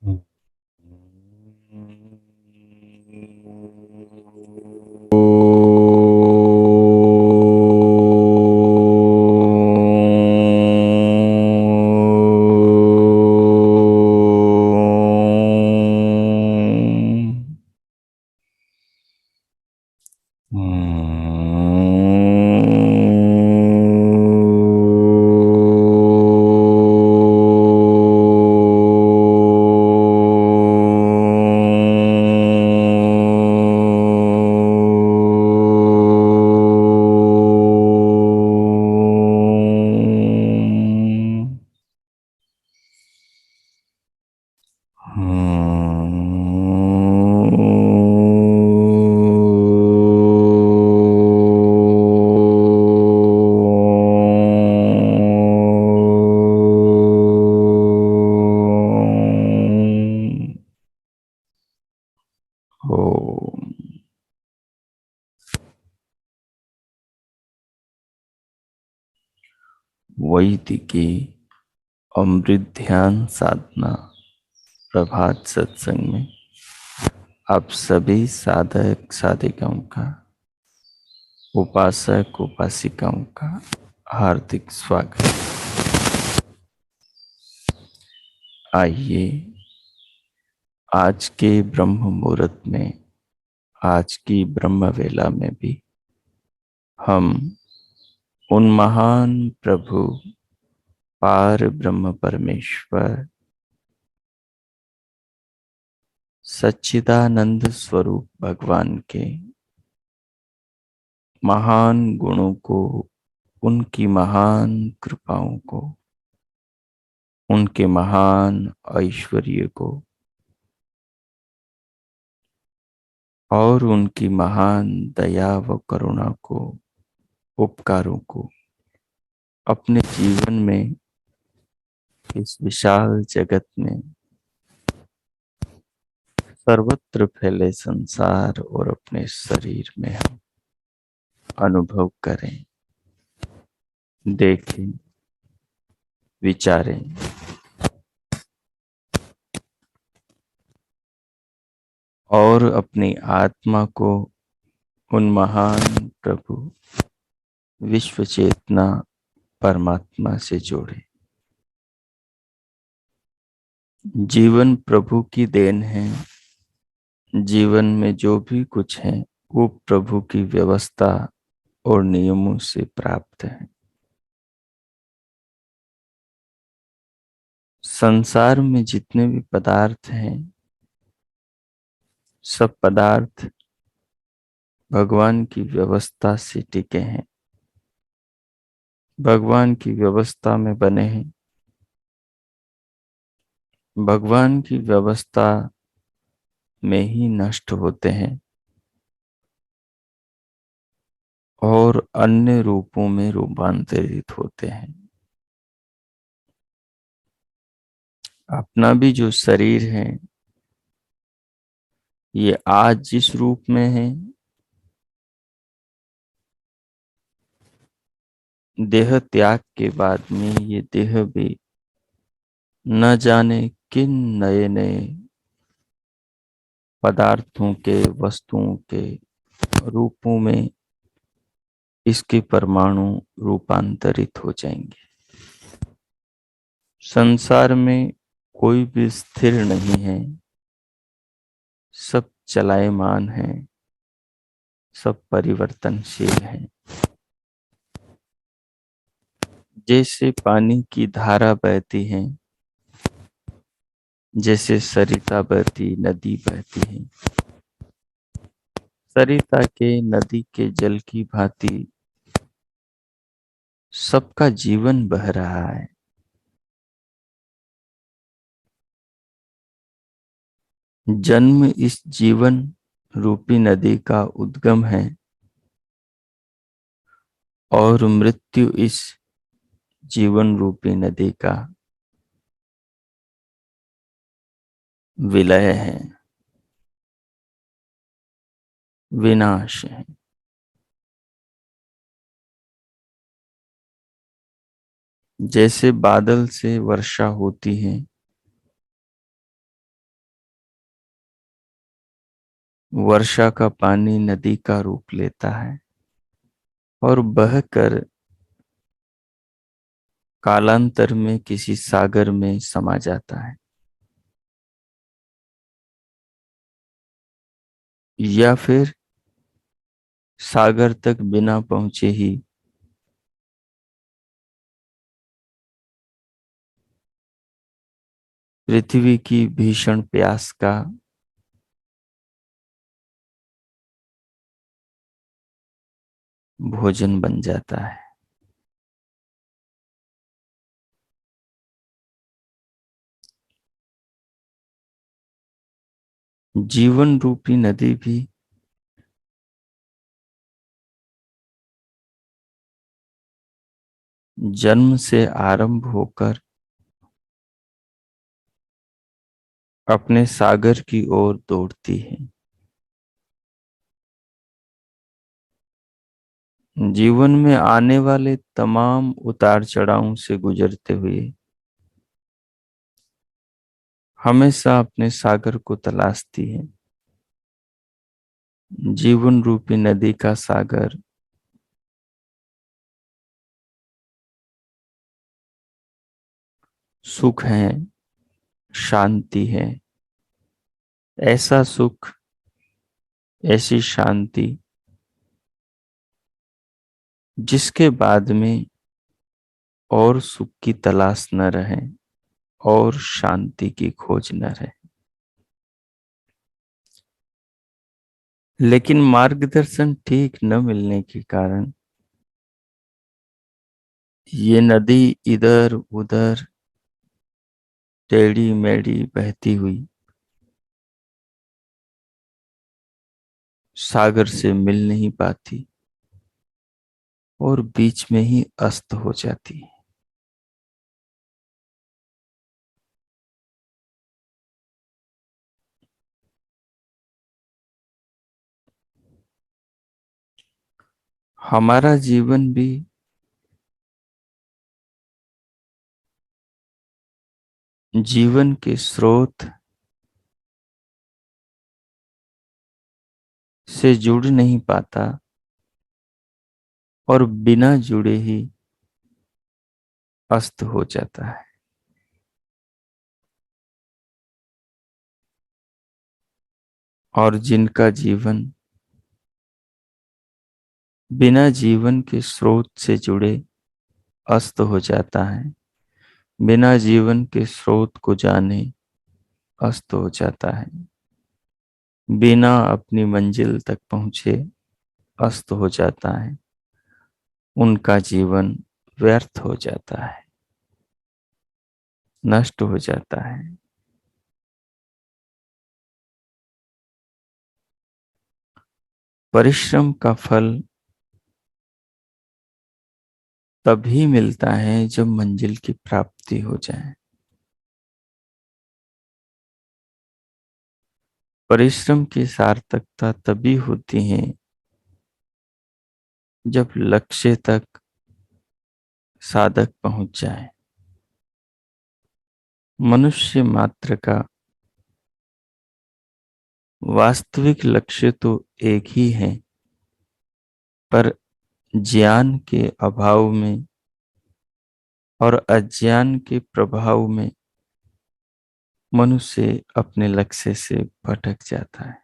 Hmm. वैदिकी अमृत ध्यान साधना प्रभात सत्संग में आप सभी साधक साधिकाओं का, उपासक उपासिकाओं का हार्दिक स्वागत। आइए आज के ब्रह्म मुहूर्त में, आज की ब्रह्म वेला में भी हम उन महान प्रभु पार ब्रह्म परमेश्वर सच्चिदानंद स्वरूप भगवान के महान गुणों को, उनकी महान कृपाओं को, उनके महान ऐश्वर्य को और उनकी महान दया व करुणा को, उपकारों को अपने जीवन में, इस विशाल जगत में, सर्वत्र फैले संसार और अपने शरीर में हम अनुभव करें, देखें, विचारें और अपनी आत्मा को उन महान प्रभु विश्व चेतना परमात्मा से जोड़े। जीवन प्रभु की देन है। जीवन में जो भी कुछ है वो प्रभु की व्यवस्था और नियमों से प्राप्त है। संसार में जितने भी पदार्थ हैं, सब पदार्थ भगवान की व्यवस्था से टिके हैं, भगवान की व्यवस्था में बने हैं। भगवान की व्यवस्था में ही नष्ट होते हैं और अन्य रूपों में रूपांतरित होते हैं। अपना भी जो शरीर है, ये आज जिस रूप में है, देह त्याग के बाद में ये देह भी न जाने किन नए नए पदार्थों के, वस्तुओं के रूपों में इसके परमाणु रूपांतरित हो जाएंगे। संसार में कोई भी स्थिर नहीं है, सब चलायमान है, सब परिवर्तनशील है। जैसे पानी की धारा बहती है, जैसे सरिता बहती, नदी बहती है, सरिता के, नदी के जल की भांति सबका जीवन बह रहा है। जन्म इस जीवन रूपी नदी का उद्गम है और मृत्यु इस जीवन रूपी नदी का विलय है, विनाश है। जैसे बादल से वर्षा होती है, वर्षा का पानी नदी का रूप लेता है और बहकर कालांतर में किसी सागर में समा जाता है, या फिर सागर तक बिना पहुंचे ही पृथ्वी की भीषण प्यास का भोजन बन जाता है। जीवन रूपी नदी भी जन्म से आरंभ होकर अपने सागर की ओर दौड़ती है। जीवन में आने वाले तमाम उतार चढ़ावों से गुजरते हुए हमेशा अपने सागर को तलाशती है। जीवन रूपी नदी का सागर सुख है, शांति है। ऐसा सुख, ऐसी शांति जिसके बाद में और सुख की तलाश न रहे और शांति की खोज न रहे। लेकिन मार्गदर्शन ठीक न मिलने के कारण ये नदी इधर उधर टेढ़ी मेढ़ी बहती हुई सागर से मिल नहीं पाती और बीच में ही अस्त हो जाती है। हमारा जीवन भी जीवन के स्रोत से जुड़ नहीं पाता और बिना जुड़े ही अस्त हो जाता है। और जिनका जीवन बिना जीवन के स्रोत से जुड़े अस्त हो जाता है, बिना जीवन के स्रोत को जाने अस्त हो जाता है, बिना अपनी मंजिल तक पहुंचे अस्त हो जाता है, उनका जीवन व्यर्थ हो जाता है, नष्ट हो जाता है। परिश्रम का फल तभी मिलता है जब मंजिल की प्राप्ति हो जाए। परिश्रम की सार्थकता तभी होती है जब लक्ष्य तक साधक पहुंच जाए। मनुष्य मात्र का वास्तविक लक्ष्य तो एक ही है, पर ज्ञान के अभाव में और अज्ञान के प्रभाव में मनुष्य अपने लक्ष्य से भटक जाता है।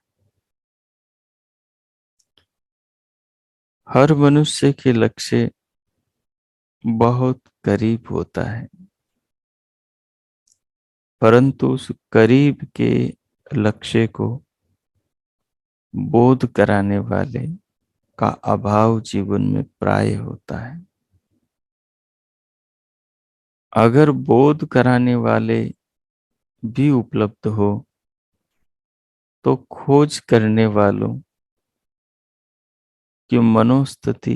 हर मनुष्य के लक्ष्य बहुत करीब होता है, परंतु उस करीब के लक्ष्य को बोध कराने वाले का अभाव जीवन में प्राय होता है। अगर बोध कराने वाले भी उपलब्ध हो तो खोज करने वालों की मनोस्थिति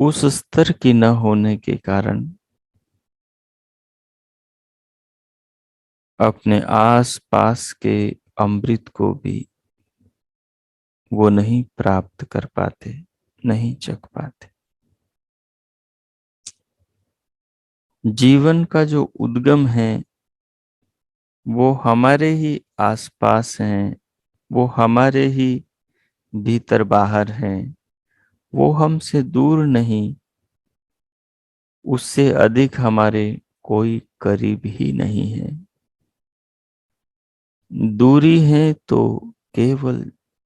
उस स्तर की न होने के कारण अपने आस पास के अमृत को भी वो नहीं प्राप्त कर पाते, नहीं चख पाते। जीवन का जो उद्गम है वो हमारे ही आसपास हैं, वो हमारे ही भीतर बाहर हैं। वो हमसे दूर नहीं, उससे अधिक हमारे कोई करीब ही नहीं है। दूरी है तो केवल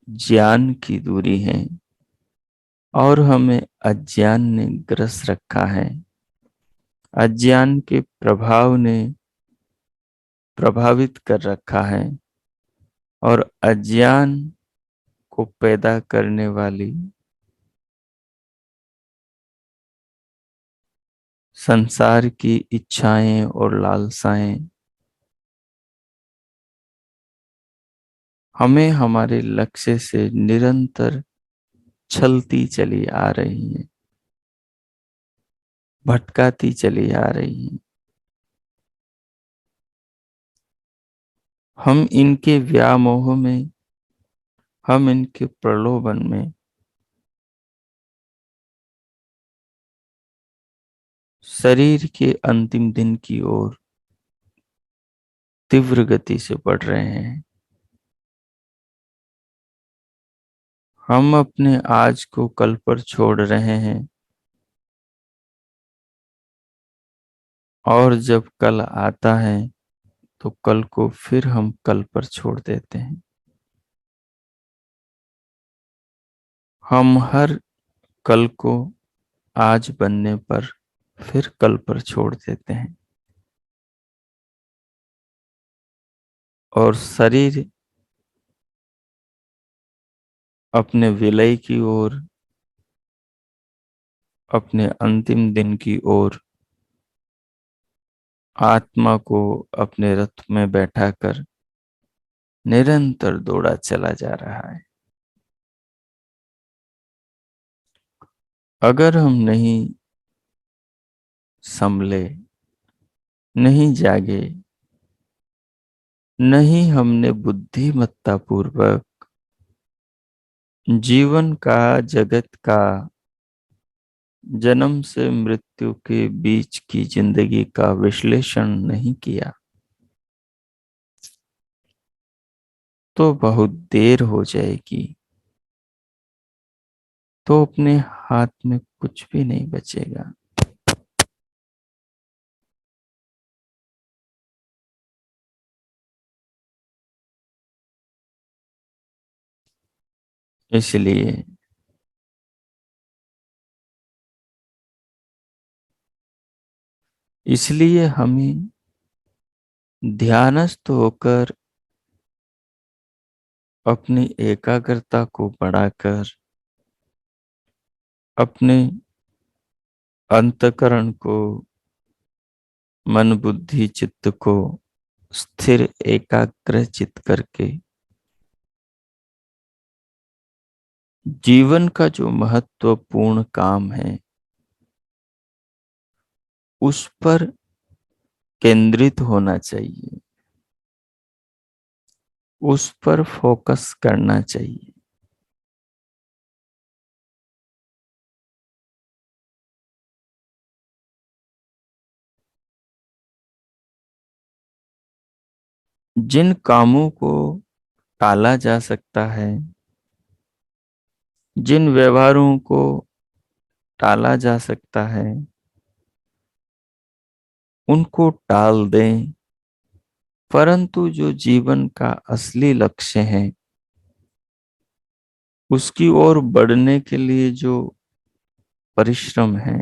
ज्ञान की दूरी है, और हमें अज्ञान ने ग्रस रखा है। अज्ञान के प्रभाव ने प्रभावित कर रखा है, और अज्ञान को पैदा करने वाली संसार की इच्छाएं और लालसाएं हमें हमारे लक्ष्य से निरंतर छलती चली आ रही हैं, भटकाती चली आ रही हैं। हम इनके व्यामोह में, हम इनके प्रलोभन में शरीर के अंतिम दिन की ओर तीव्र गति से बढ़ रहे हैं। हम अपने आज को कल पर छोड़ रहे हैं, और जब कल आता है तो कल को फिर हम कल पर छोड़ देते हैं। हम हर कल को आज बनने पर फिर कल पर छोड़ देते हैं, और शरीर अपने विलय की ओर, अपने अंतिम दिन की ओर आत्मा को अपने रथ में बैठाकर निरंतर दौड़ा चला जा रहा है। अगर हम नहीं संभले, नहीं जागे, नहीं हमने बुद्धिमत्ता पूर्वक जीवन का, जगत का, जन्म से मृत्यु के बीच की जिंदगी का विश्लेषण नहीं किया, तो बहुत देर हो जाएगी, तो अपने हाथ में कुछ भी नहीं बचेगा। इसलिए इसलिए हमें ध्यानस्थ होकर अपनी एकाग्रता को बढ़ाकर अपने अंतकरण को, मन बुद्धि चित्त को स्थिर एकाग्र चित करके जीवन का जो महत्वपूर्ण काम है उस पर केंद्रित होना चाहिए, उस पर फोकस करना चाहिए। जिन कामों को टाला जा सकता है, जिन व्यवहारों को टाला जा सकता है, उनको टाल दें। परंतु जो जीवन का असली लक्ष्य है, उसकी ओर बढ़ने के लिए जो परिश्रम है,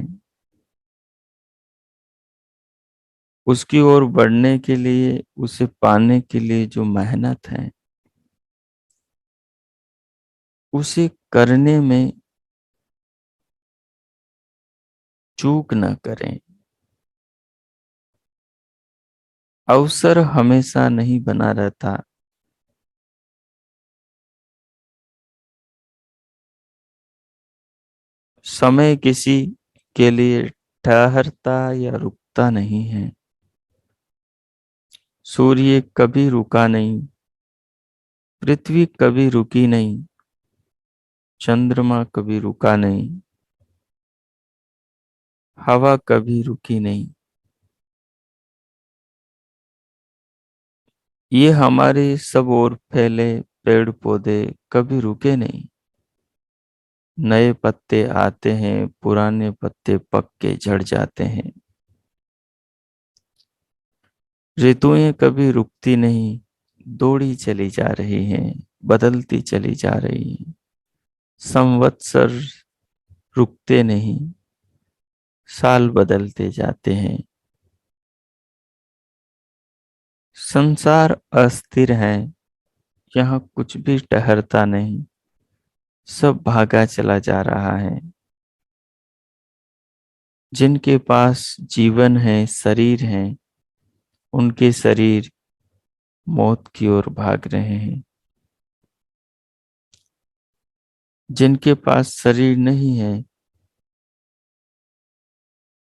उसकी ओर बढ़ने के लिए, उसे पाने के लिए जो मेहनत है, उसे करने में चूक न करें। अवसर हमेशा नहीं बना रहता। समय किसी के लिए ठहरता या रुकता नहीं है। सूर्य कभी रुका नहीं, पृथ्वी कभी रुकी नहीं, चंद्रमा कभी रुका नहीं, हवा कभी रुकी नहीं। ये हमारे सब ओर फैले पेड़ पौधे कभी रुके नहीं। नए पत्ते आते हैं, पुराने पत्ते पक के झड़ जाते हैं। ऋतुएं कभी रुकती नहीं, दौड़ी चली जा रही हैं, बदलती चली जा रही हैं। संवत्सर रुकते नहीं, साल बदलते जाते हैं। संसार अस्थिर है, यहाँ कुछ भी ठहरता नहीं, सब भागा चला जा रहा है। जिनके पास जीवन है, शरीर है, उनके शरीर मौत की ओर भाग रहे हैं। जिनके पास शरीर नहीं है,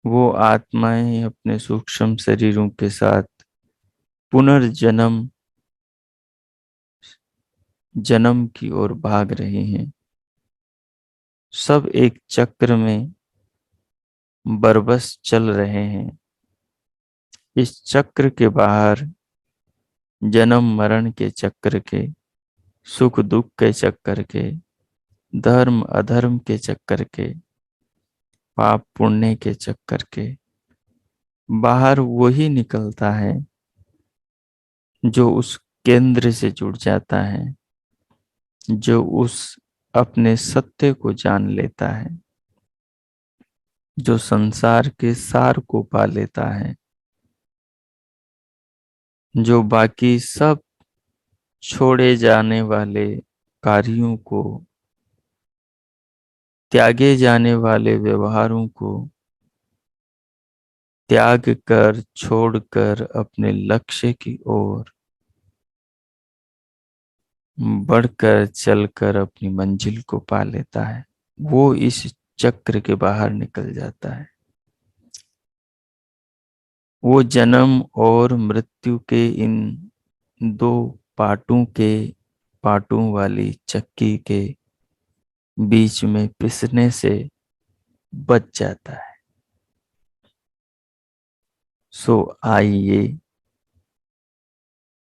वो आत्माएं अपने सूक्ष्म शरीरों के साथ पुनर्जन्म जन्म की ओर भाग रहे हैं। सब एक चक्र में बरबस चल रहे हैं। इस चक्र के बाहर जन्म मरण के चक्र के, सुख दुख के चक्कर के, धर्म अधर्म के चक्कर के, पाप पुण्य के चक्कर के बाहर वही निकलता है जो उस केंद्र से जुड़ जाता है, जो उस अपने सत्य को जान लेता है, जो संसार के सार को पा लेता है, जो बाकी सब छोड़े जाने वाले कार्यों को, त्यागे जाने वाले व्यवहारों को त्याग कर, छोड़कर अपने लक्ष्य की ओर बढ़कर चलकर अपनी मंजिल को पा लेता है, वो इस चक्र के बाहर निकल जाता है। वो जन्म और मृत्यु के इन दो पाटों वाली चक्की के बीच में पिसने से बच जाता है। सो आइए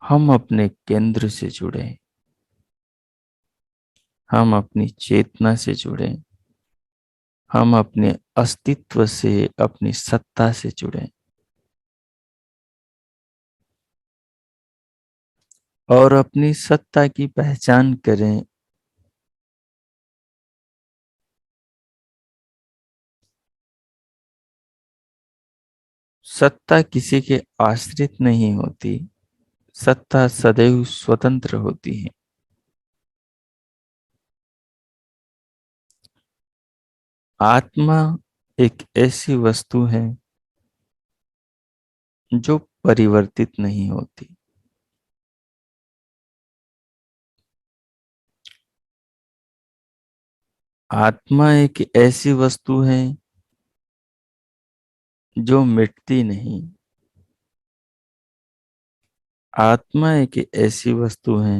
हम अपने केंद्र से जुड़े, हम अपनी चेतना से जुड़े, हम अपने अस्तित्व से, अपनी सत्ता से जुड़े और अपनी सत्ता की पहचान करें। सत्ता किसी के आश्रित नहीं होती, सत्ता सदैव स्वतंत्र होती है। आत्मा एक ऐसी वस्तु है जो परिवर्तित नहीं होती। आत्मा एक ऐसी वस्तु है जो मिटती नहीं। आत्मा एक ऐसी वस्तु है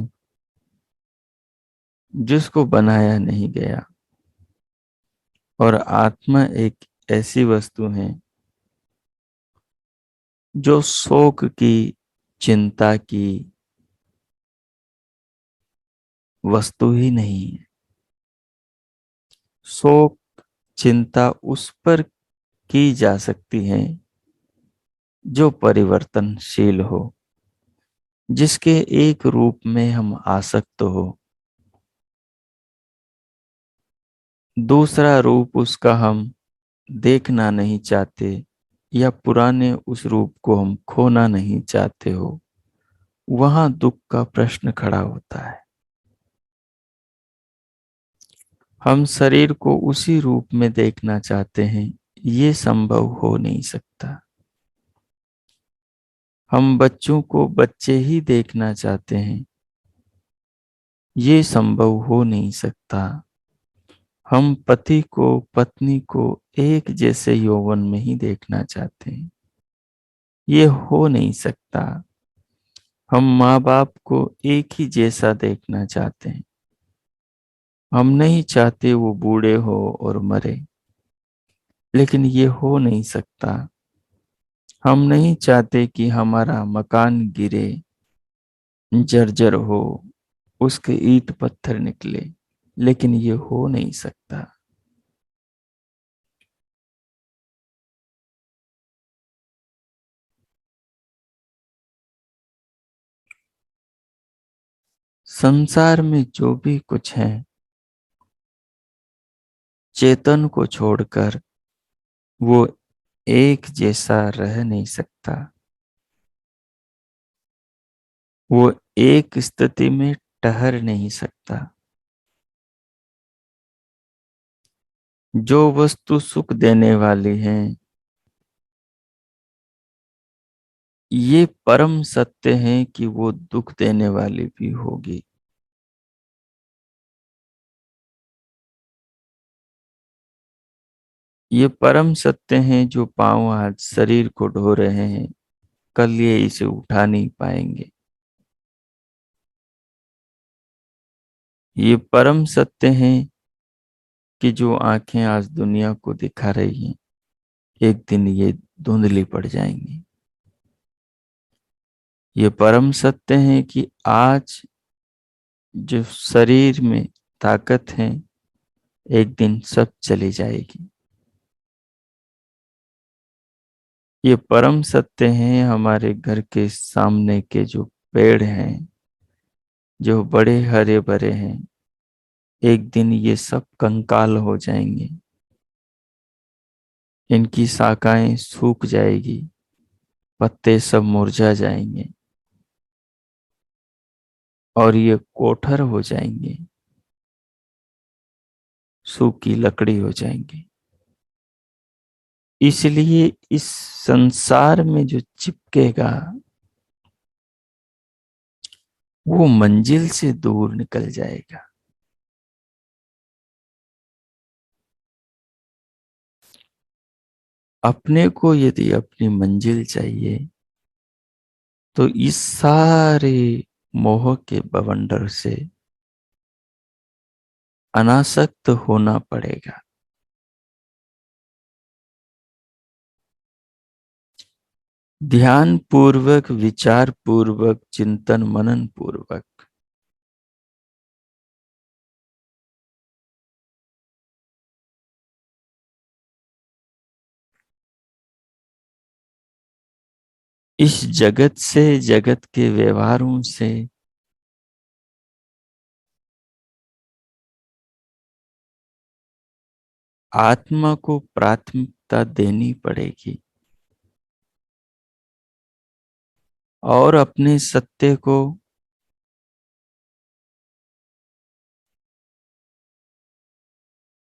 जिसको बनाया नहीं गया। और आत्मा एक ऐसी वस्तु है जो शोक की, चिंता की वस्तु ही नहीं है। शोक चिंता उस पर की जा सकती है जो परिवर्तनशील हो, जिसके एक रूप में हम आसक्त हो, दूसरा रूप उसका हम देखना नहीं चाहते, या पुराने उस रूप को हम खोना नहीं चाहते हो, वहां दुख का प्रश्न खड़ा होता है। हम शरीर को उसी रूप में देखना चाहते हैं, ये संभव हो नहीं सकता। हम बच्चों को बच्चे ही देखना चाहते हैं, ये संभव हो नहीं सकता। हम पति को पत्नी को एक जैसे यौवन में ही देखना चाहते हैं, ये हो नहीं सकता। हम माँ बाप को एक ही जैसा देखना चाहते हैं, हम नहीं चाहते वो बूढ़े हो और मरे, लेकिन ये हो नहीं सकता। हम नहीं चाहते कि हमारा मकान गिरे, जर्जर हो, उसके ईंट पत्थर निकले, लेकिन ये हो नहीं सकता। संसार में जो भी कुछ है, चेतन को छोड़कर वो एक जैसा रह नहीं सकता। वो एक स्थिति में ठहर नहीं सकता। जो वस्तु सुख देने वाली है, ये परम सत्य है कि वो दुख देने वाली भी होगी। ये परम सत्य हैं जो पांव आज शरीर को ढो रहे हैं, कल ये इसे उठा नहीं पाएंगे। ये परम सत्य हैं कि जो आंखें आज दुनिया को दिखा रही हैं, एक दिन ये धुंधली पड़ जाएंगी। ये परम सत्य है कि आज जो शरीर में ताकत है, एक दिन सब चली जाएगी। ये परम सत्य है हमारे घर के सामने के जो पेड़ हैं, जो बड़े हरे भरे हैं, एक दिन ये सब कंकाल हो जाएंगे। इनकी शाखाएं सूख जाएगी, पत्ते सब मुरझा जाएंगे और ये कोठर हो जाएंगे, सूखी लकड़ी हो जाएंगी। इसलिए इस संसार में जो चिपकेगा, वो मंजिल से दूर निकल जाएगा। अपने को यदि अपनी मंजिल चाहिए, तो इस सारे मोह के बवंडर से अनासक्त होना पड़ेगा। ध्यान पूर्वक, विचार पूर्वक, चिंतन मनन पूर्वक इस जगत से, जगत के व्यवहारों से आत्मा को प्राथमिकता देनी पड़ेगी और अपने सत्य को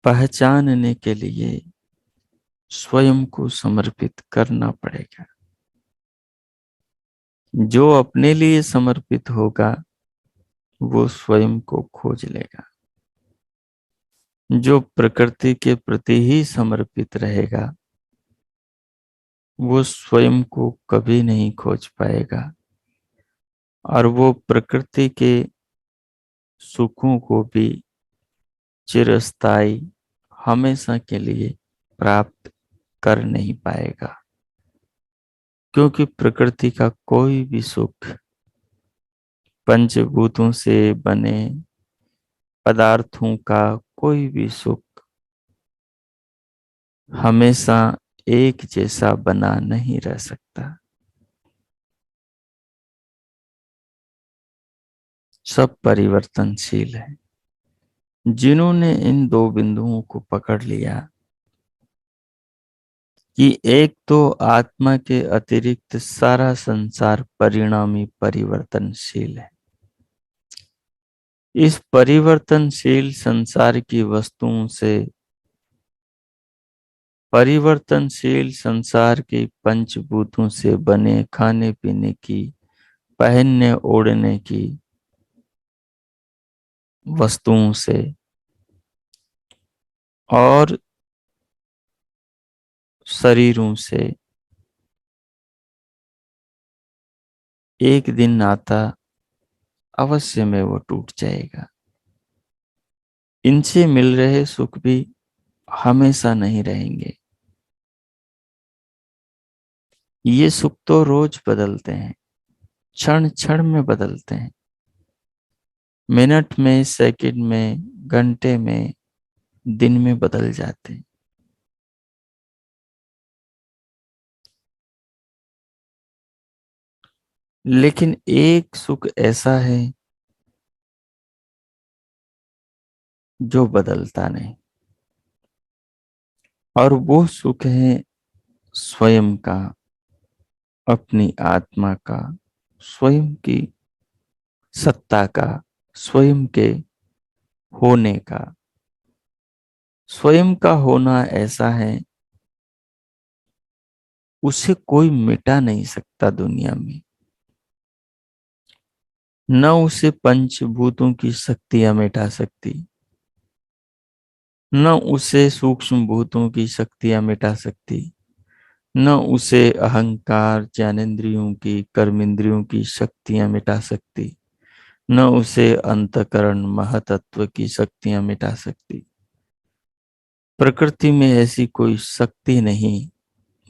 पहचानने के लिए स्वयं को समर्पित करना पड़ेगा। जो अपने लिए समर्पित होगा, वो स्वयं को खोज लेगा। जो प्रकृति के प्रति ही समर्पित रहेगा, वो स्वयं को कभी नहीं खोज पाएगा और वो प्रकृति के सुखों को भी चिरस्थायी, हमेशा के लिए प्राप्त कर नहीं पाएगा। क्योंकि प्रकृति का कोई भी सुख पंचभूतों से बने पदार्थों का कोई भी सुख हमेशा एक जैसा बना नहीं रह सकता। सब परिवर्तनशील है। जिन्होंने इन दो बिंदुओं को पकड़ लिया कि एक तो आत्मा के अतिरिक्त सारा संसार परिणामी परिवर्तनशील है, इस परिवर्तनशील संसार की वस्तुओं से, परिवर्तनशील संसार के पंचभूतों से बने खाने पीने की, पहनने ओढ़ने की वस्तुओं से और शरीरों से एक दिन नाता अवश्य में वो टूट जाएगा। इनसे मिल रहे सुख भी हमेशा नहीं रहेंगे। ये सुख तो रोज बदलते हैं, क्षण क्षण में बदलते हैं, मिनट में, सेकंड में, घंटे में, दिन में बदल जाते हैं। लेकिन एक सुख ऐसा है जो बदलता नहीं, और वो सुख है स्वयं का, अपनी आत्मा का, स्वयं की सत्ता का, स्वयं के होने का। स्वयं का होना ऐसा है, उसे कोई मिटा नहीं सकता दुनिया में। न उसे पंचभूतों की शक्तियां मिटा सकती, न उसे सूक्ष्म भूतों की शक्तियां मिटा सकती, न उसे अहंकार, ज्ञानेंद्रियों की, कर्मेंद्रियों की शक्तियां मिटा सकती, न उसे अंतकरण महतत्व की शक्तियां मिटा सकती। प्रकृति में ऐसी कोई शक्ति नहीं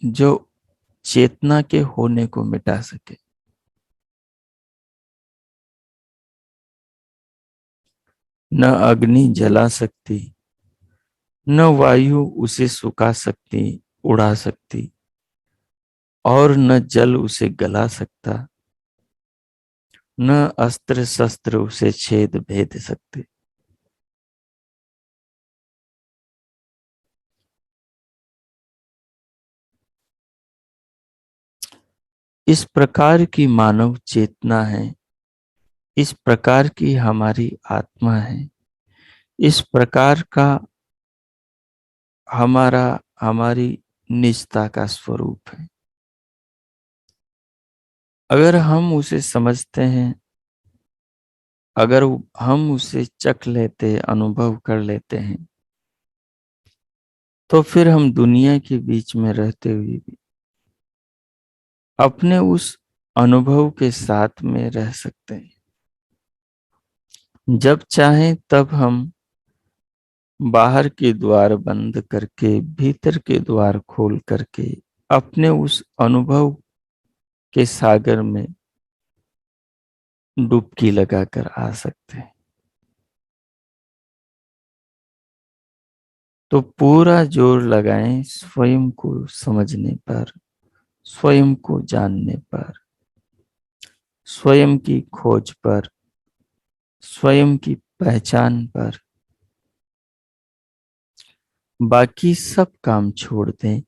जो चेतना के होने को मिटा सके। न अग्नि जला सकती, न वायु उसे सुखा सकती, उड़ा सकती, और न जल उसे गला सकता, न अस्त्र शस्त्र उसे छेद भेद सकते। इस प्रकार की मानव चेतना है, इस प्रकार की हमारी आत्मा है, इस प्रकार का हमारी निजता का स्वरूप है। अगर हम उसे समझते हैं, अगर हम उसे चख लेते, अनुभव कर लेते हैं, तो फिर हम दुनिया के बीच में रहते हुए भी अपने उस अनुभव के साथ में रह सकते हैं। जब चाहें तब हम बाहर के द्वार बंद करके, भीतर के द्वार खोल करके अपने उस अनुभव के सागर में डुबकी लगाकर आ सकते हैं। तो पूरा जोर लगाएं स्वयं को समझने पर, स्वयं को जानने पर, स्वयं की खोज पर, स्वयं की पहचान पर। बाकी सब काम छोड़ दें,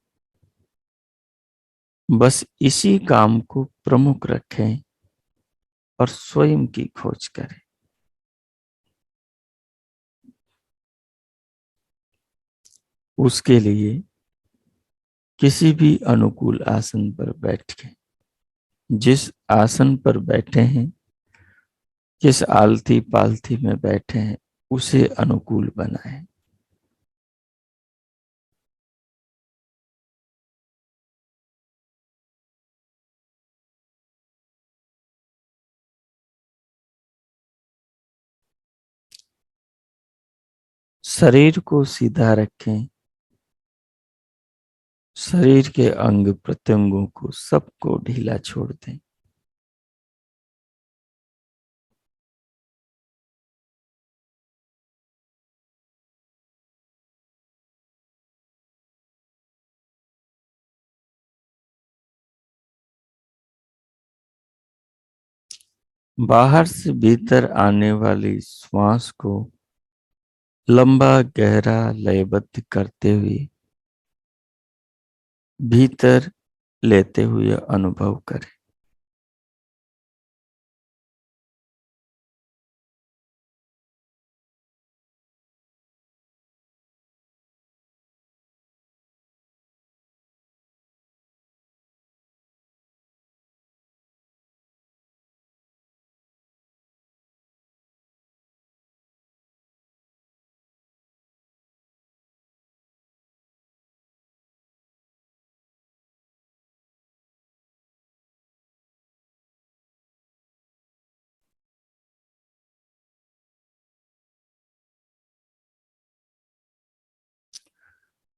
बस इसी काम को प्रमुख रखें और स्वयं की खोज करें। उसके लिए किसी भी अनुकूल आसन पर बैठ के, जिस आसन पर बैठे हैं, जिस आलती पालथी में बैठे हैं, उसे अनुकूल बनाएं। शरीर को सीधा रखें, शरीर के अंग प्रत्यंगों को सबको ढीला छोड़ दें। बाहर से भीतर आने वाली श्वास को लंबा गहरा लयबद्ध करते हुए भीतर लेते हुए अनुभव करें।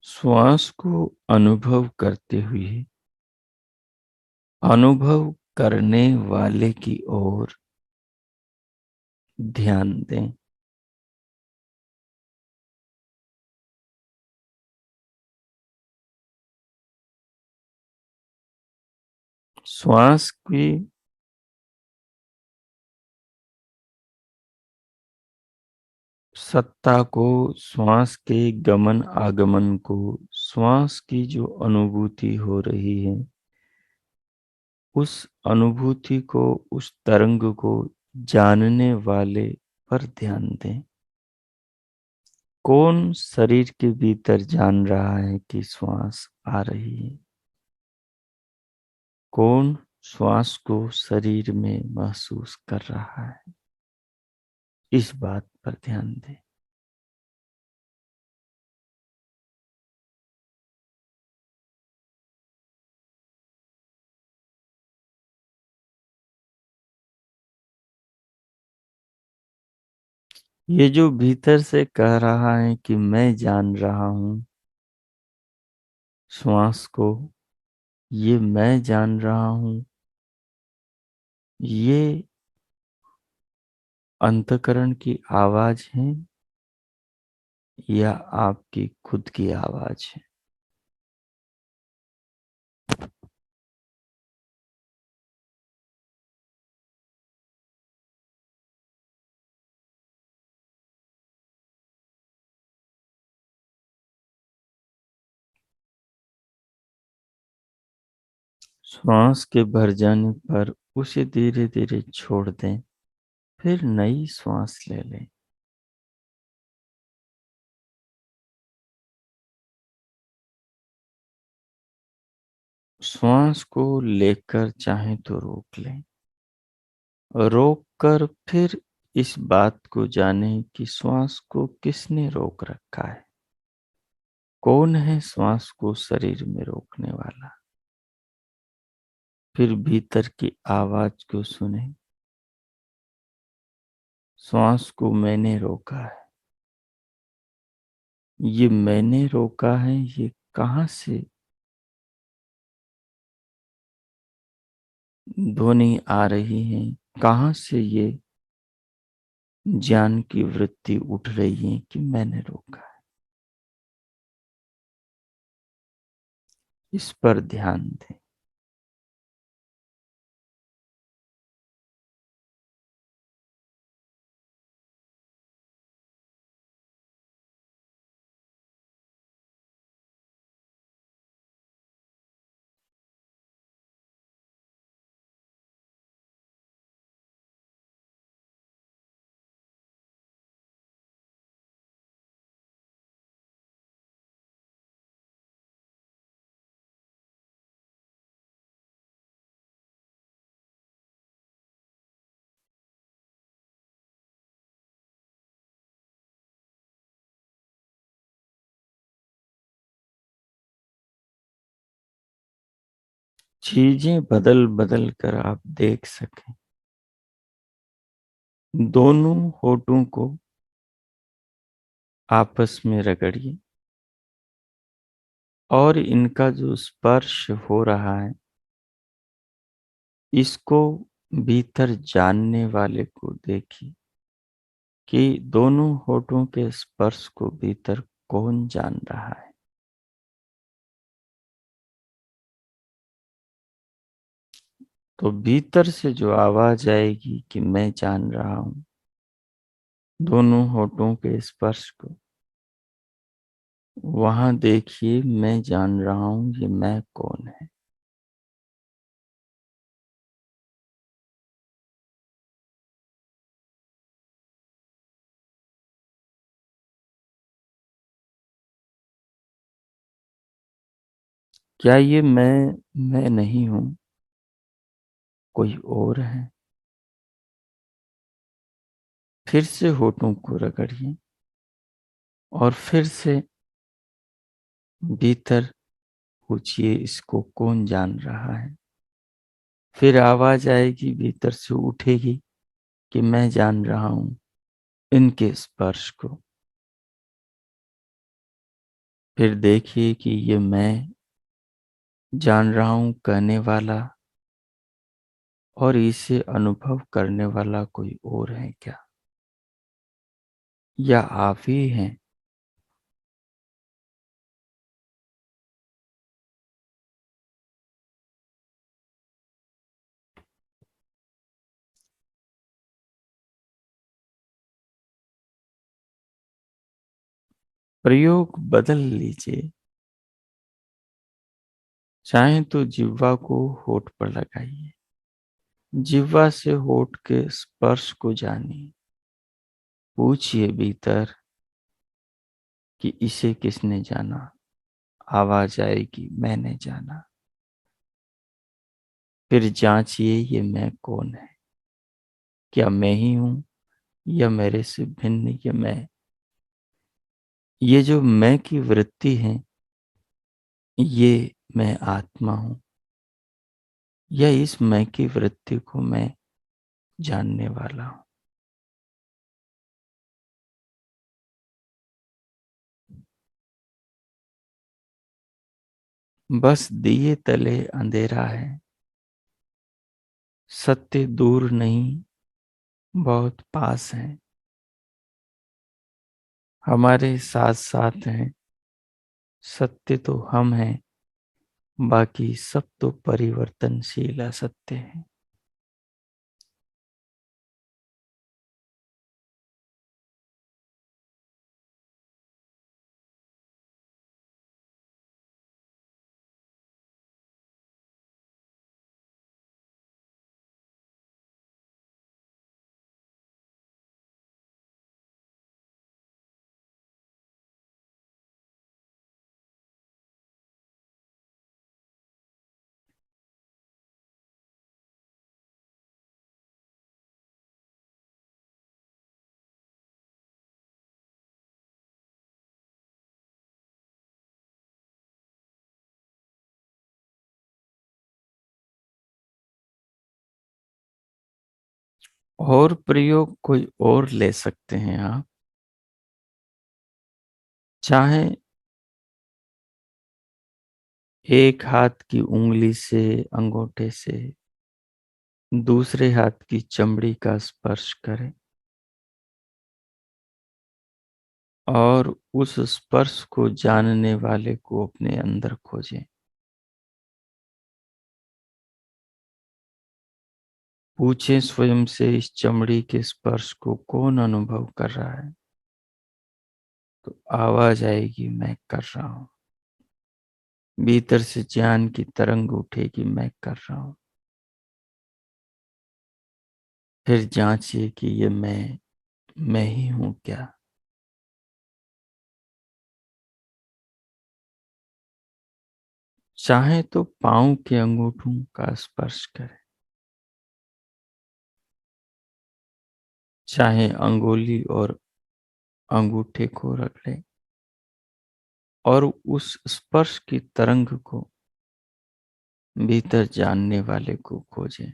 श्वास को अनुभव करते हुए अनुभव करने वाले की ओर ध्यान दें। श्वास की सत्ता को, श्वास के गमन आगमन को, श्वास की जो अनुभूति हो रही है, उस अनुभूति को, उस तरंग को जानने वाले पर ध्यान दें। कौन शरीर के भीतर जान रहा है कि श्वास आ रही है? कौन श्वास को शरीर में महसूस कर रहा है? इस बात पर ध्यान दें। ये जो भीतर से कह रहा है कि मैं जान रहा हूं श्वास को, ये मैं जान रहा हूं, ये अंतःकरण की आवाज है या आपकी खुद की आवाज है? श्वास के भर जाने पर उसे धीरे धीरे छोड़ दें, फिर नई श्वास ले लें। श्वास को लेकर चाहे तो रोक लें, रोक कर फिर इस बात को जानें कि श्वास को किसने रोक रखा है। कौन है श्वास को शरीर में रोकने वाला? फिर भीतर की आवाज को सुने, श्वास को मैंने रोका है। ये मैंने रोका है, ये कहाँ से ध्वनि आ रही है? कहाँ से ये ज्ञान की वृत्ति उठ रही है कि मैंने रोका है? इस पर ध्यान दें। चीजें बदल बदल कर आप देख सकें। दोनों होठों को आपस में रगड़िए और इनका जो स्पर्श हो रहा है, इसको भीतर जानने वाले को देखिए कि दोनों होठों के स्पर्श को भीतर कौन जान रहा है। तो भीतर से जो आवाज आएगी कि मैं जान रहा हूं दोनों होठों के स्पर्श को, वहां देखिए मैं जान रहा हूं ये मैं कौन है। क्या ये मैं नहीं हूं, कोई और है? फिर से होठों को रगड़िए और फिर से भीतर पूछिए इसको कौन जान रहा है। फिर आवाज आएगी भीतर से उठेगी कि मैं जान रहा हूं इनके स्पर्श को। फिर देखिए कि ये मैं जान रहा हूं कहने वाला और इसे अनुभव करने वाला कोई और है क्या, या आप ही हैं? प्रयोग बदल लीजिए। चाहे तो जिह्वा को होठ पर लगाइए, जिह्वा से होठ के स्पर्श को जानिए। पूछिए भीतर कि इसे किसने जाना। आवाज आएगी, मैंने जाना। फिर जांचिए, ये मैं कौन है? क्या मैं ही हूं, या मेरे से भिन्न ये मैं? ये जो मैं की वृत्ति है, ये मैं आत्मा हूं, या इस मैं की वृत्ति को मैं जानने वाला हूं? बस दिए तले अंधेरा है। सत्य दूर नहीं, बहुत पास है। हमारे साथ साथ हैं। सत्य तो हम हैं, बाकी सब तो परिवर्तनशील असत्य है। और प्रयोग कोई और ले सकते हैं आप। चाहे एक हाथ की उंगली से, अंगूठे से दूसरे हाथ की चमड़ी का स्पर्श करें, और उस स्पर्श को जानने वाले को अपने अंदर खोजें। पूछें स्वयं से, इस चमड़ी के स्पर्श को कौन अनुभव कर रहा है? तो आवाज आएगी, मैं कर रहा हूं। भीतर से ज्ञान की तरंग उठेगी, मैं कर रहा हूं। फिर जांचिए कि ये मैं ही हूं क्या? चाहे तो पाँव के अंगूठों का स्पर्श करें, चाहे अंगुली और अंगूठे को रख लें, और उस स्पर्श की तरंग को भीतर जानने वाले को खोजें।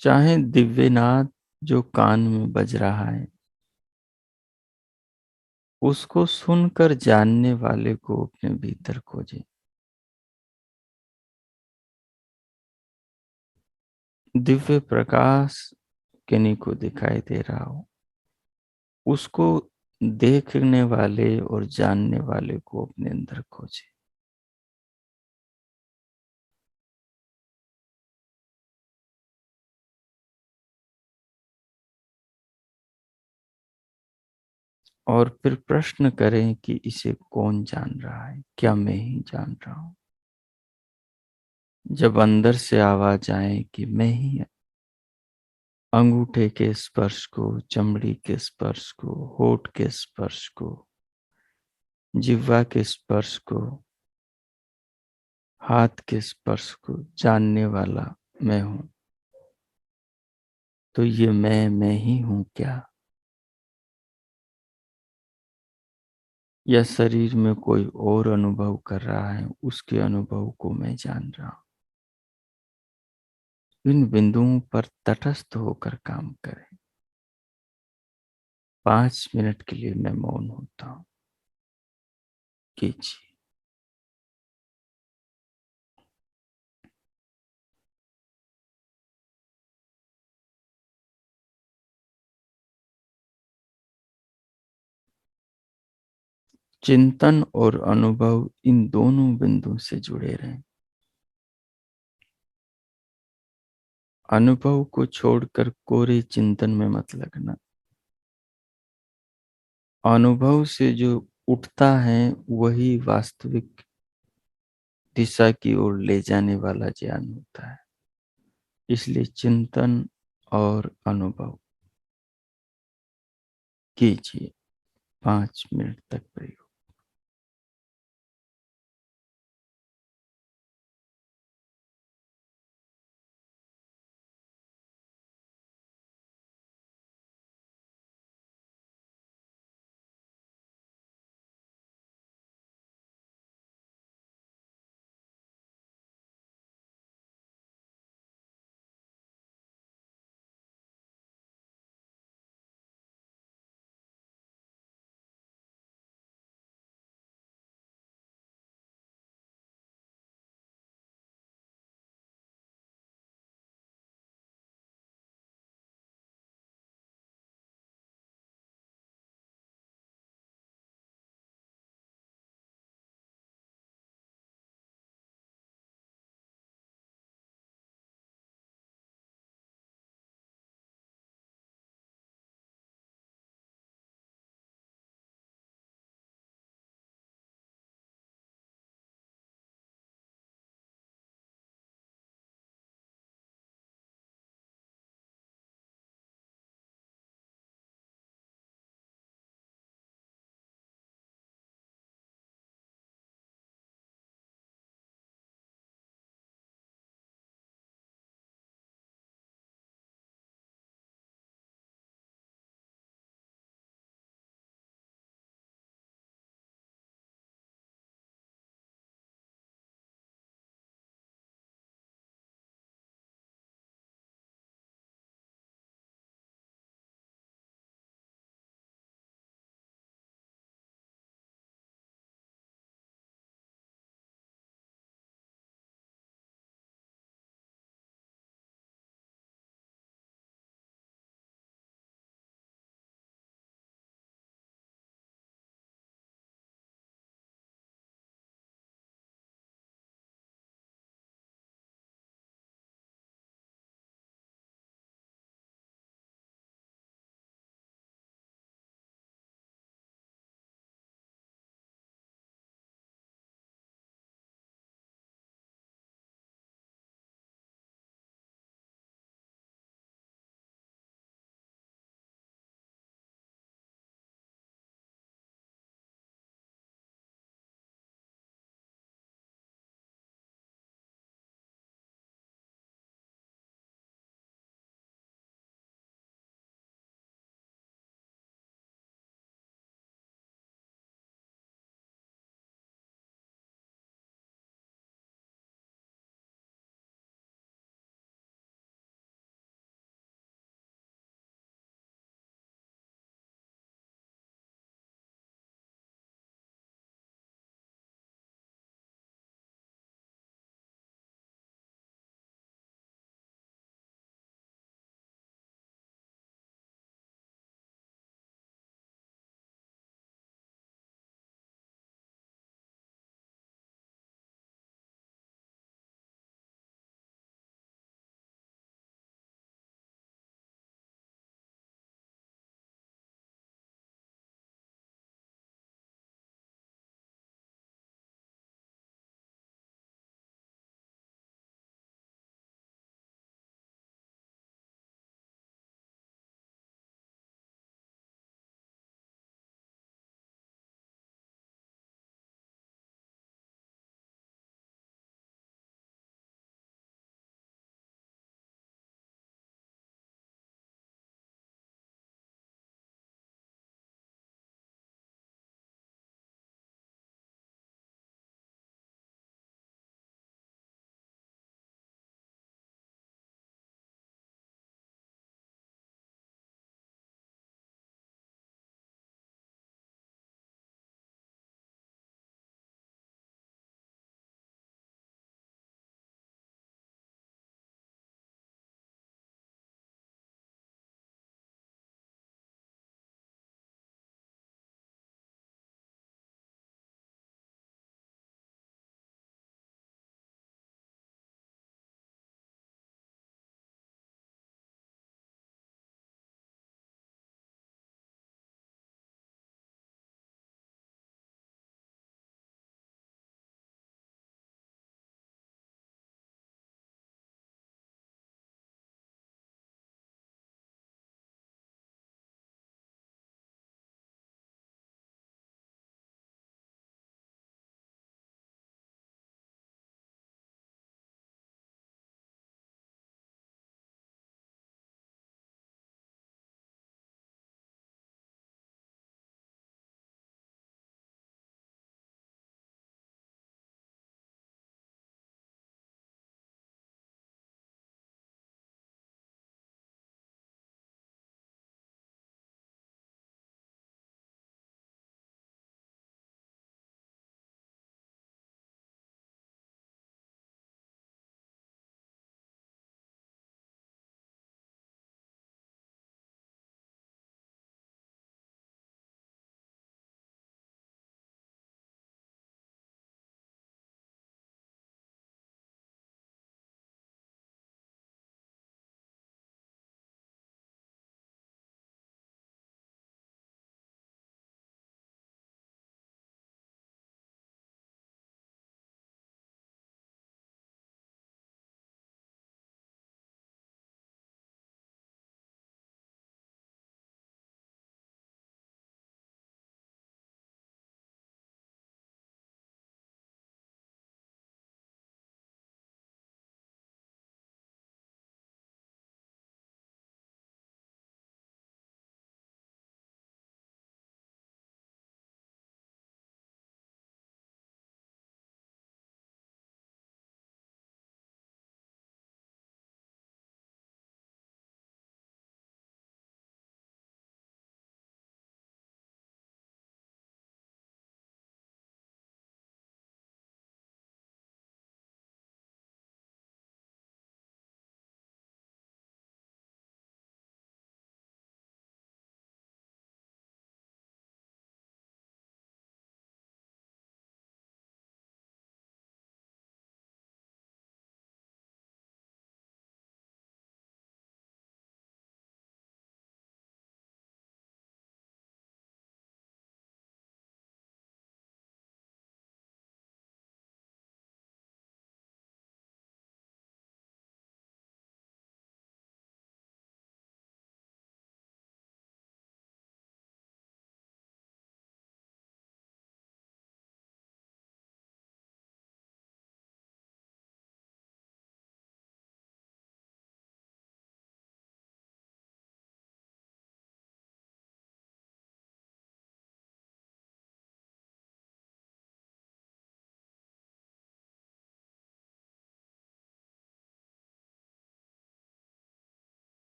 चाहे दिव्यनाद जो कान में बज रहा है, उसको सुनकर जानने वाले को अपने भीतर खोजें। दिव्य प्रकाश किन्हीं को दिखाई दे रहा हो, उसको देखने वाले और जानने वाले को अपने अंदर खोजें। और फिर प्रश्न करें कि इसे कौन जान रहा है? क्या मैं ही जान रहा हूं? जब अंदर से आवाज आए कि मैं ही, अंगूठे के स्पर्श को, चमड़ी के स्पर्श को, होठ के स्पर्श को, जिह्वा के स्पर्श को, हाथ के स्पर्श को जानने वाला मैं हूं, तो ये मैं ही हूं क्या? या शरीर में कोई और अनुभव कर रहा है, उसके अनुभव को मैं जान रहा हूं? इन बिंदुओं पर तटस्थ होकर काम करें। 5 मिनट के लिए मैं मौन होता हूं। कीजिए। चिंतन और अनुभव इन दोनों बिंदु से जुड़े रहें। अनुभव को छोड़कर कोरे चिंतन में मत लगना। अनुभव से जो उठता है वही वास्तविक दिशा की ओर ले जाने वाला ज्ञान होता है। इसलिए चिंतन और अनुभव कीजिए 5 मिनट तक प्रयोग।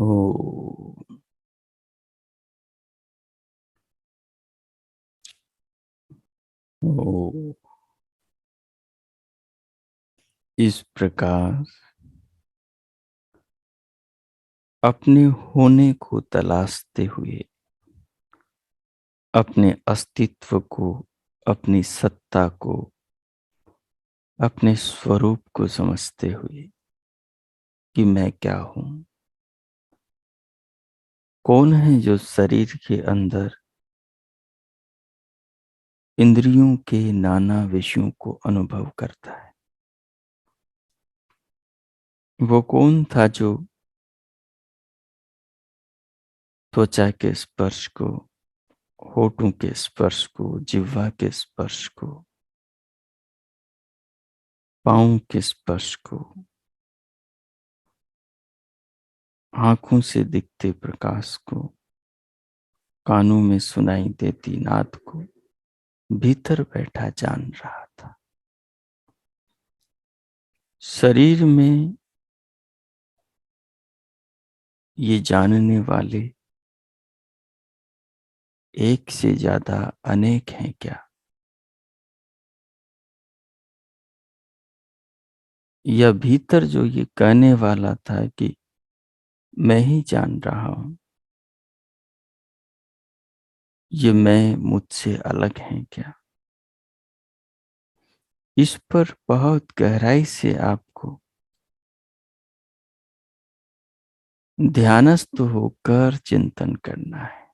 ओ, ओ, इस प्रकार अपने होने को तलाशते हुए, अपने अस्तित्व को, अपनी सत्ता को, अपने स्वरूप को समझते हुए कि मैं क्या हूं, कौन है जो शरीर के अंदर इंद्रियों के नाना विषयों को अनुभव करता है। वो कौन था जो त्वचा के स्पर्श को, होठों के स्पर्श को, जिह्वा के स्पर्श को, पांव के स्पर्श को, आंखों से दिखते प्रकाश को, कानों में सुनाई देती नाद को भीतर बैठा जान रहा था। शरीर में ये जानने वाले एक से ज्यादा अनेक हैं क्या? या भीतर जो ये कहने वाला था कि मैं ही जान रहा हूं, ये मैं मुझसे अलग है क्या? इस पर बहुत गहराई से आपको ध्यानस्थ होकर चिंतन करना है।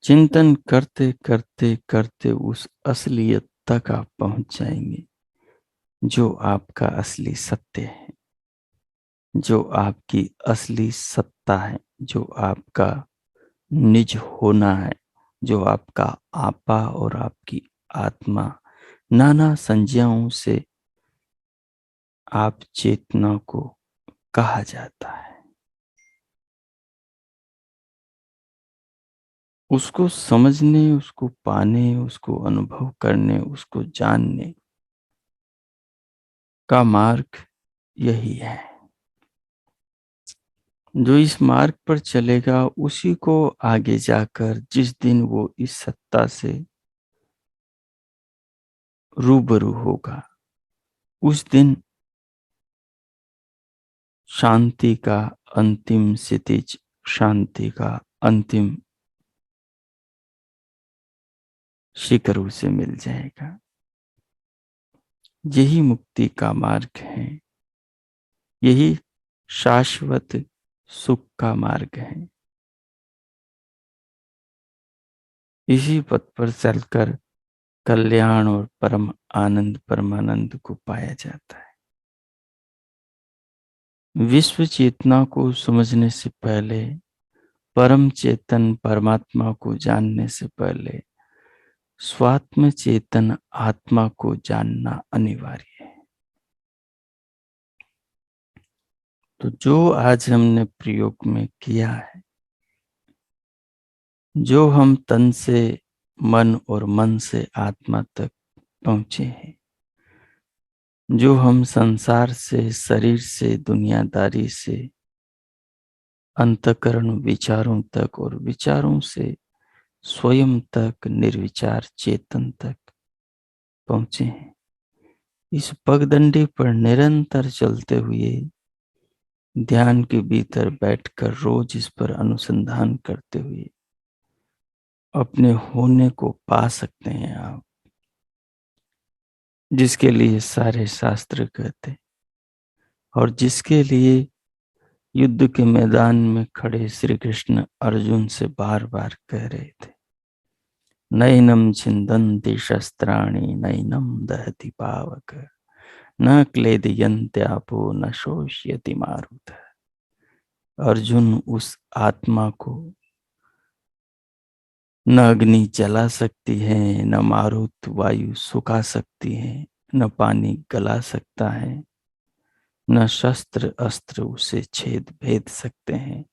चिंतन करते करते करते उस असलियत तक आप पहुंच जाएंगे जो आपका असली सत्य है, जो आपकी असली सत्ता है, जो आपका निज होना है, जो आपका आपा और आपकी आत्मा नाना संज्ञाओं से आप चेतना को कहा जाता है। उसको समझने, उसको पाने, उसको अनुभव करने, उसको जानने का मार्ग यही है। जो इस मार्ग पर चलेगा उसी को आगे जाकर जिस दिन वो इस सत्ता से रूबरू होगा, उस दिन शांति का अंतिम क्षितिज, शांति का अंतिम शिखर उसे मिल जाएगा। यही मुक्ति का मार्ग है, यही शाश्वत सुख का मार्ग है। इसी पथ पर चलकर कल्याण और परम आनंद, परमानंद को पाया जाता है। विश्व चेतना को समझने से पहले, परम चेतन परमात्मा को जानने से पहले स्वात्म चेतन आत्मा को जानना अनिवार्य है। तो जो आज हमने प्रयोग में किया है, जो हम तन से मन और मन से आत्मा तक पहुंचे हैं, जो हम संसार से, शरीर से, दुनियादारी से अंतकरण विचारों तक और विचारों से स्वयं तक, निर्विचार चेतन तक पहुंचे हैं, इस पगडंडी पर निरंतर चलते हुए ध्यान के भीतर बैठकर रोज इस पर अनुसंधान करते हुए अपने होने को पा सकते हैं आप, जिसके लिए सारे शास्त्र कहते और जिसके लिए युद्ध के मैदान में खड़े श्री कृष्ण अर्जुन से बार बार कह रहे थे, नैनम छिन्दन्ति शस्त्राणि नैनम दहति पावक न क्लेदयन्त्यापो न शोष्यति मारुत। अर्जुन, उस आत्मा को न अग्नि जला सकती है, न मारुत वायु सुखा सकती है, न पानी गला सकता है, न शस्त्र अस्त्र उसे छेद भेद सकते हैं।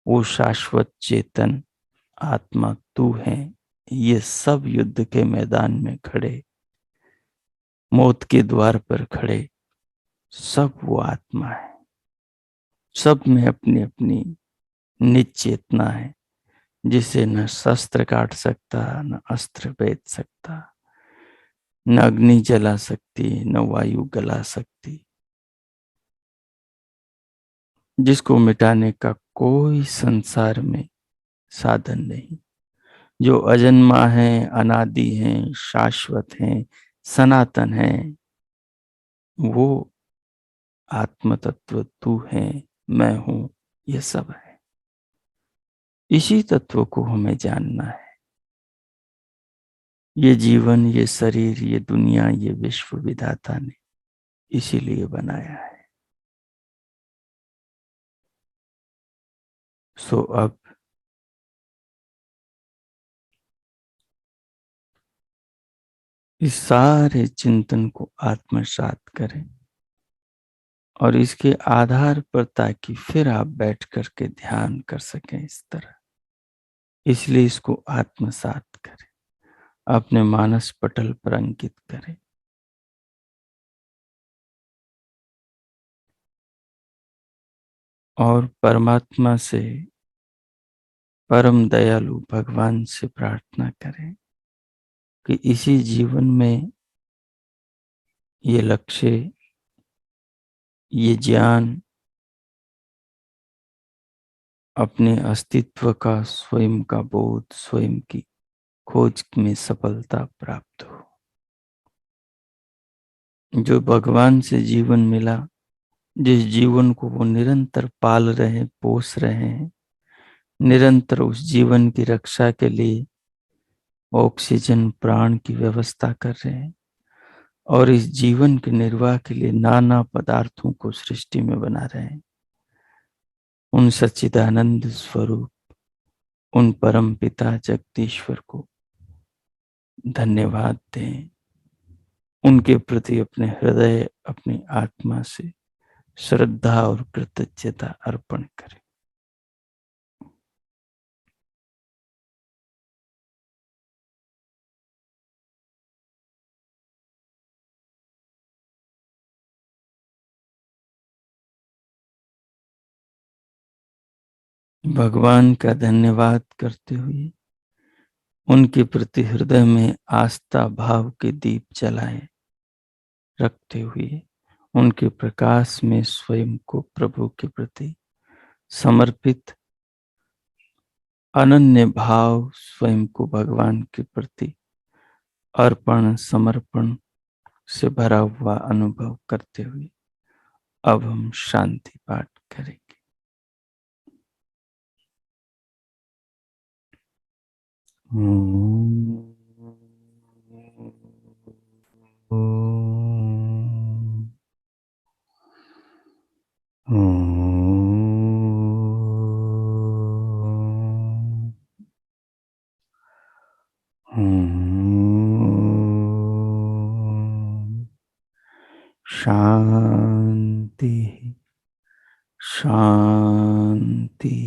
वो शाश्वत चेतन आत्मा तू है। ये सब युद्ध के मैदान में खड़े, मौत के द्वार पर खड़े सब वो आत्मा है। सब में अपनी अपनी निज चेतना है, जिसे न शस्त्र काट सकता, न अस्त्र भेद सकता, न अग्नि जला सकती, न वायु गला सकती, जिसको मिटाने का कोई संसार में साधन नहीं, जो अजन्मा है, अनादि है, शाश्वत है, सनातन है। वो आत्म तत्व तू है, मैं हूं, ये सब है। इसी तत्व को हमें जानना है। ये जीवन, ये शरीर, ये दुनिया, ये विश्व विधाता ने इसीलिए बनाया है। सो अब इस सारे चिंतन को आत्मसात करें और इसके आधार पर, ताकि फिर आप बैठ करके ध्यान कर सकें इस तरह, इसलिए इसको आत्मसात करें, अपने मानस पटल पर अंकित करें। और परमात्मा से, परम दयालु भगवान से प्रार्थना करें कि इसी जीवन में ये लक्ष्य, ये ज्ञान, अपने अस्तित्व का, स्वयं का बोध, स्वयं की खोज में सफलता प्राप्त हो। जो भगवान से जीवन मिला, जिस जीवन को वो निरंतर पाल रहे, पोस रहे हैं, निरंतर उस जीवन की रक्षा के लिए ऑक्सीजन, प्राण की व्यवस्था कर रहे हैं, और इस जीवन के निर्वाह के लिए नाना पदार्थों को सृष्टि में बना रहे हैं, उन सच्चिदानंद स्वरूप, उन परम पिता जगदीश्वर को धन्यवाद दें। उनके प्रति अपने हृदय, अपनी आत्मा से श्रद्धा और कृतज्ञता अर्पण करें। भगवान का धन्यवाद करते हुए, उनके प्रति हृदय में आस्था भाव के दीप जलाए रखते हुए, उनके प्रकाश में स्वयं को प्रभु के प्रति समर्पित, अनन्य भाव स्वयं को भगवान के प्रति अर्पण समर्पण से भरा हुआ अनुभव करते हुए, अब हम शांति पाठ करेंगे। शांति शांति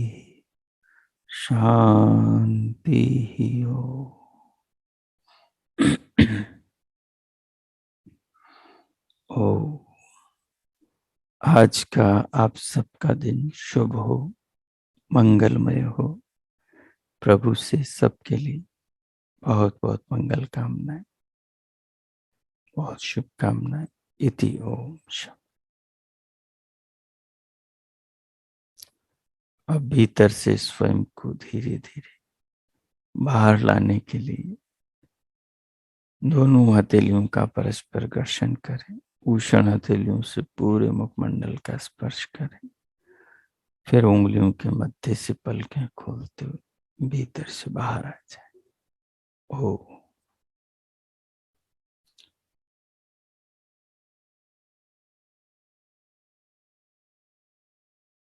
शांति ही हो। ओ, आज का आप सबका दिन शुभ हो, मंगलमय हो। प्रभु से सबके लिए बहुत बहुत मंगल कामनाएं, बहुत शुभकामनाएं। इति ओम शांति। अब भीतर से स्वयं को धीरे धीरे बाहर लाने के लिए दोनों हथेलियों का परस्पर घर्षण करें। उष्ण हथेलियों से पूरे मुखमंडल का स्पर्श करें, फिर उंगलियों के मध्य से पलकें खोलते हुए भीतर से बाहर आ जाए। ओ